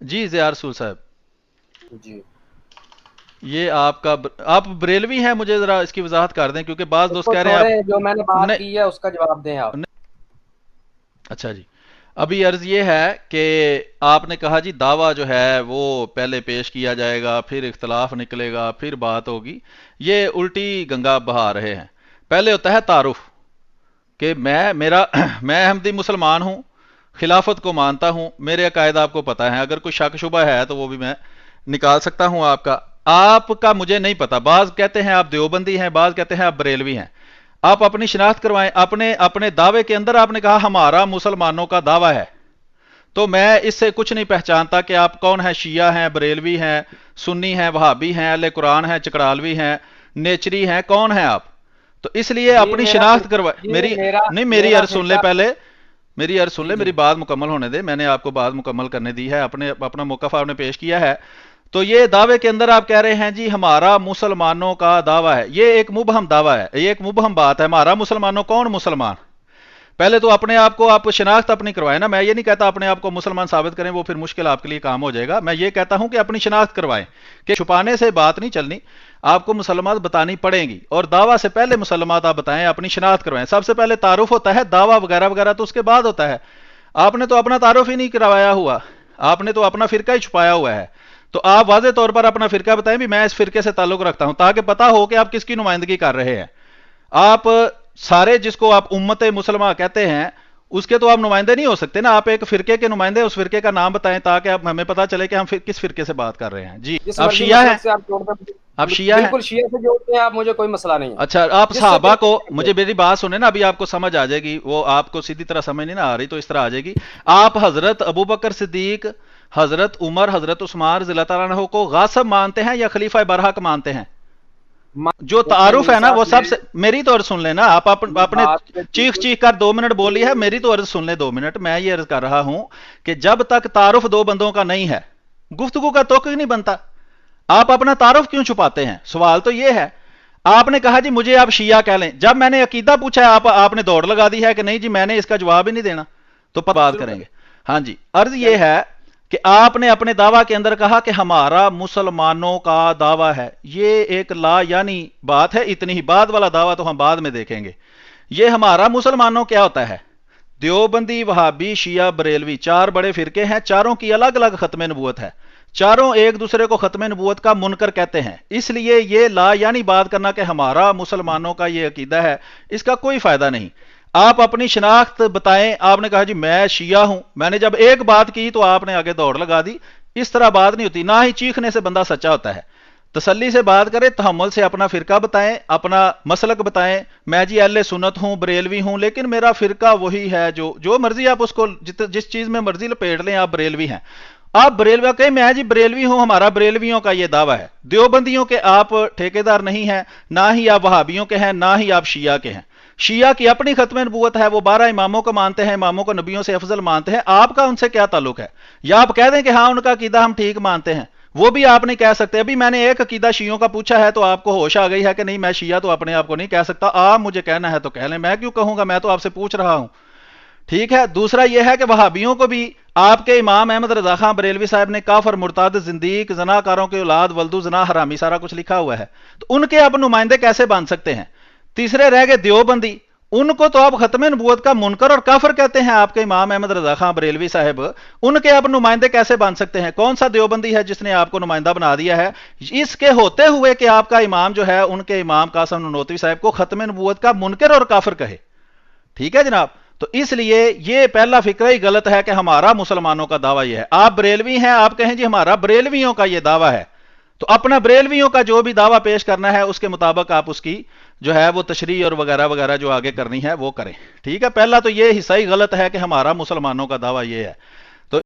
جی ضیاء رسول صاحب، جی یہ آپ کا آپ بریلوی ہیں؟ مجھے ذرا اس کی وضاحت کر دیں، کیونکہ بعض اس دوست کو کہہ رہے ہیں آپ چھوڑیں، جو میں نے بات نے کی ہے اس کا جواب دیں آپ۔ اچھا جی، ابھی عرض یہ ہے کہ آپ نے کہا جی دعویٰ جو ہے وہ پہلے پیش کیا جائے گا، پھر اختلاف نکلے گا، پھر بات ہوگی، یہ الٹی گنگا بہا رہے ہیں۔ پہلے ہوتا ہے تعارف کہ میرا میں احمدی مسلمان ہوں، خلافت کو مانتا ہوں، میرے عقائد آپ کو پتہ ہیں، اگر کوئی شک شبہ ہے تو وہ بھی میں نکال سکتا ہوں آپ کا مجھے نہیں پتا، بعض کہتے ہیں آپ دیوبندی ہیں، بعض کہتے ہیں آپ بریلوی ہیں، آپ اپنی شناخت کروائیں۔ اپنے اپنے دعوے کے اندر آپ نے کہا ہمارا مسلمانوں کا دعویٰ ہے، تو میں اس سے کچھ نہیں پہچانتا کہ آپ کون ہیں، شیعہ ہیں، بریلوی ہیں، سنی ہیں، وہابی ہیں، اہل قرآن ہیں، چکڑالوی ہیں، نیچری ہیں، کون ہیں آپ؟ تو اس لیے یہ اپنی میرا شناخت فرقہ، کروا یہ میری میرا نہیں، میری میرا عرض سن لے فرقہ۔ پہلے، میری عرض سن جی لے، جی میری بات مکمل ہونے دے، میں نے آپ کو بات مکمل کرنے دی ہے، اپنا موقف آپ نے پیش کیا ہے۔ تو یہ دعوے کے اندر آپ کہہ رہے ہیں جی ہمارا مسلمانوں کا دعویٰ ہے، یہ ایک مبہم دعویٰ ہے، یہ ایک مبہم بات ہے، ہمارا مسلمانوں، کون مسلمان؟ پہلے تو اپنے آپ کو آپ شناخت اپنی کروائیں نا، میں یہ نہیں کہتا اپنے آپ کو مسلمان ثابت کریں، وہ پھر مشکل آپ کے لیے کام ہو جائے گا، میں یہ کہتا ہوں کہ اپنی شناخت کروائیں، کہ چھپانے سے بات نہیں چلنی، آپ کو مسلمات بتانی پڑیں گی، اور دعویٰ سے پہلے مسلمات آپ بتائیں، اپنی شناخت کروائیں۔ سب سے پہلے تعارف ہوتا ہے، دعویٰ وغیرہ وغیرہ تو اس کے بعد ہوتا ہے۔ آپ نے تو اپنا تعارف ہی نہیں کروایا ہوا، آپ نے تو اپنا فرقہ ہی چھپایا ہوا ہے، تو آپ واضح طور پر اپنا فرقہ بتائیں بھی میں اس فرقے سے تعلق رکھتا ہوں، تاکہ پتہ ہو کہ آپ کس کی نمائندگی کر رہے ہیں۔ آپ سارے جس کو آپ امت مسلمہ کہتے ہیں اس کے تو آپ نمائندے نہیں ہو سکتے نا، آپ ایک فرقے کے نمائندے، اس فرقے کا نام بتائیں تاکہ آپ ہمیں پتہ چلے کہ ہم کس فرقے سے بات کر رہے ہیں۔ جی جس آپ مرضی شیعہ ہیں؟ مسلک سے آپ جوڑ آپ دیں، شیعہ ہیں؟ بالکل شیعہ سے جوڑتے ہیں آپ، مجھے کوئی مسئلہ نہیں ہے، اچھا، آپ جس سے صحابہ کو، دل مجھے میری بات سنیں نا، ابھی آپ کو سمجھ آ جائے گی، وہ آپ کو سیدھی طرح سمجھ نہیں نہ آ رہی تو اس طرح آ جائے گی۔ آپ حضرت ابو بکر صدیق، حضرت عمر، حضرت عثمان رضی اللہ تعالیٰ عنہ کو غاصب مانتے ہیں یا خلیفہ برحق مانتے ہیں؟ جو دیکھیں تعارف میر ہے نا صاحب، وہ سب سے، میری تو عرض سن لیں نا، میں آپ نے بات پہ چیخ بالکل چیخ کر 2 منٹ بولی ہے، میری تو عرض سن لیں 2 منٹ، میں یہ عرض کر رہا ہوں کہ جب تک تعارف دو بندوں کا نہیں ہے گفتگو کا توقع ہی نہیں بنتا، آپ اپنا تعارف کیوں چھپاتے ہیں؟ سوال تو یہ ہے۔ آپ نے کہا جی مجھے آپ شیعہ کہہ لیں، جب میں نے عقیدہ پوچھا ہے آپ نے دوڑ لگا دی ہے کہ نہیں جی میں نے اس کا جواب ہی نہیں دینا، تو بات شروع کریں گے۔ کریں، ہاں جی، عرض یہ چلیں۔ ہے کہ آپ نے اپنے دعویٰ کے اندر کہا کہ ہمارا مسلمانوں کا دعویٰ ہے، یہ ایک لا یعنی بات ہے، اتنی ہی، بعد والا دعویٰ تو ہم بعد میں دیکھیں گے۔ یہ ہمارا مسلمانوں کیا ہوتا ہے؟ دیوبندی، وہابی، شیعہ، بریلوی، 4 بڑے فرقے ہیں، چاروں کی الگ الگ ختم نبوت ہے، چاروں ایک دوسرے کو ختم نبوت کا منکر کہتے ہیں، اس لیے یہ لا یعنی بات کرنا کہ ہمارا مسلمانوں کا یہ عقیدہ ہے، اس کا کوئی فائدہ نہیں۔ آپ اپنی شناخت بتائیں، آپ نے کہا جی میں شیعہ ہوں، میں نے جب ایک بات کی تو آپ نے آگے دوڑ لگا دی، اس طرح بات نہیں ہوتی، نہ ہی چیخنے سے بندہ سچا ہوتا ہے۔ تسلی سے بات کریں، تحمل سے اپنا فرقہ بتائیں، اپنا مسلک بتائیں، میں جی اہل سنت ہوں، بریلوی ہوں، لیکن میرا فرقہ وہی ہے، جو مرضی آپ اس کو جس چیز میں مرضی لپیٹ لیں، آپ بریلوی ہیں، آپ بریلوی کہیں میں جی بریلوی ہوں، ہمارا بریلویوں کا یہ دعویٰ ہے، دیوبندیوں کے آپ ٹھیکیدار نہیں ہیں، نہ ہی آپ وہابیوں کے ہیں، نہ ہی آپ شیعہ کے ہیں، شیعہ کی اپنی ختم نبوت ہے، وہ 12 اماموں کو مانتے ہیں، اماموں کو نبیوں سے افضل مانتے ہیں، آپ کا ان سے کیا تعلق ہے؟ یا آپ کہہ دیں کہ ہاں ان کا عقیدہ ہم ٹھیک مانتے ہیں، وہ بھی آپ نہیں کہہ سکتے۔ ابھی میں نے ایک عقیدہ شیعوں کا پوچھا ہے تو آپ کو ہوش آ گئی ہے کہ نہیں میں شیعہ تو اپنے آپ کو نہیں کہہ سکتا، آپ مجھے کہنا ہے تو کہہ لیں، میں کیوں کہوں گا، میں تو آپ سے پوچھ رہا ہوں۔ ٹھیک ہے، دوسرا یہ ہے کہ وہابیوں کو بھی آپ کے امام احمد رضا خان بریلوی صاحب نے کافر، مرتد، زندیق، زناکاروں کی اولاد، ولد زنا، حرامی، سارا کچھ لکھا ہوا ہے، تو ان کے اب نمائندے کیسے بن سکتے ہیں؟ تیسرے رہ گئے دیوبندی، ان کو تو آپ ختم نبوت کا منکر اور کافر کہتے ہیں، آپ کے امام احمد رضا خان بریلوی صاحب، ان کے اب نمائندے کیسے بن سکتے ہیں؟ کون سا دیوبندی ہے جس نے آپ کو نمائندہ بنا دیا ہے اس کے ہوتے ہوئے کہ آپ کا امام جو ہے ان کے امام قاسم نانوتوی صاحب کو ختم نبوت کا منکر اور کافر کہے؟ ٹھیک ہے جناب، تو اس لیے یہ پہلا فکرہ ہی غلط ہے کہ ہمارا مسلمانوں کا دعویٰ یہ ہے۔ آپ بریلوی ہیں، آپ کہیں جی ہمارا بریلویوں کا یہ دعویٰ ہے، تو اپنا بریلویوں کا جو بھی دعویٰ پیش کرنا ہے اس کے مطابق آپ اس کی جو ہے وہ تشریح اور وغیرہ وغیرہ جو آگے کرنی ہے وہ کریں۔ ٹھیک ہے، پہلا تو یہ حصہ ہی غلط ہے کہ ہمارا مسلمانوں کا دعویٰ یہ ہے۔